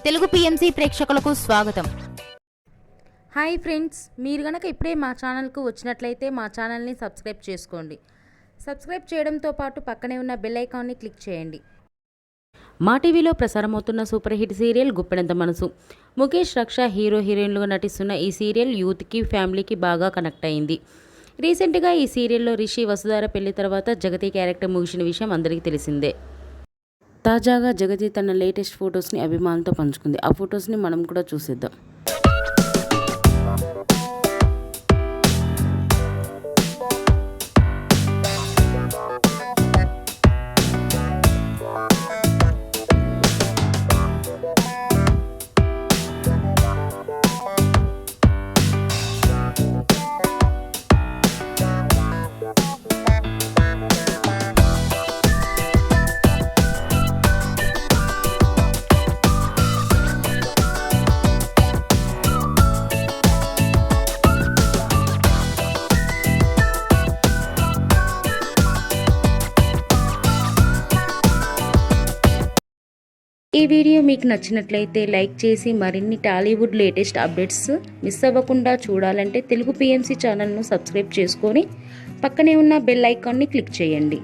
Telugu PMC ప్రేక్షకులకు స్వాగతం. Hi friends, మీరు గనక ఇప్పుడే మా ఛానల్కు వచ్చినట్లయితే మా ఛానల్ని సబ్స్క్రైబ్ చేసుకోండి. సబ్స్క్రైబ్ చేయడంతో పాటు పక్కనే ఉన్న బెల్ ఐకాన్ని క్లిక్ చేయండి. మా టీవీలో ప్రసారమవుతున్న సూపర్ హిట్ సీరియల్ గుప్పెడంత మనసు. ముఖేష్, రక్ష హీరో హీరోయిన్లుగా నటిస్తున్న ఈ సీరియల్ యూత్కి, ఫ్యామిలీకి బాగా కనెక్ట్ అయింది. రీసెంట్గా ఈ సీరియల్లో రిషి, వసుధార పెళ్లి తర్వాత జగతి క్యారెక్టర్ ముగిసిన విషయం అందరికీ తెలిసిందే. తాజాగా జగతి తన లేటెస్ట్ ఫొటోస్ని అభిమానులతో పంచుకుంది. ఆ ఫొటోస్ని మనం కూడా చూసేద్దాం. ఈ వీడియో మీకు నచ్చినట్లయితే లైక్ చేసి మరిన్ని టాలీవుడ్ లేటెస్ట్ అప్డేట్స్ మిస్ అవ్వకుండా చూడాలంటే తెలుగు పిఎంసి ఛానల్ను సబ్స్క్రైబ్ చేసుకొని పక్కనే ఉన్న బెల్ ఐకాన్ని క్లిక్ చేయండి.